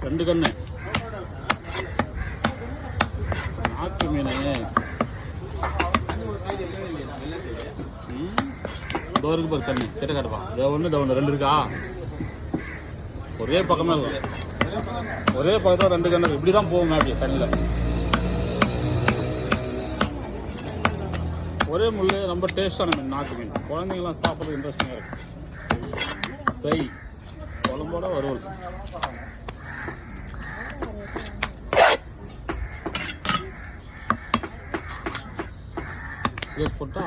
ரெண்டு கண்ணு நாட்டு மீன். இதோ இருக்கு பாரு கண்ணு, கிட்ட காட்டுப்பா. இதை ஒன்று இதை ஒன்று ரெண்டு இருக்கா? ஒரே பக்கமே இல்லை, ஒரே பக்கத்தில் ரெண்டு கண்ணு. இப்படி தான் போகுங்க அப்படி தண்ணியில். ஒரே முள். ரொம்ப டேஸ்டான மீன், நாட்டு மீன். குழந்தைங்களாம் சாப்பிட்றது இன்ட்ரெஸ்டிங்காக இருக்கும். ஃப்ரை, குழம்போட வறுவல். போட்டா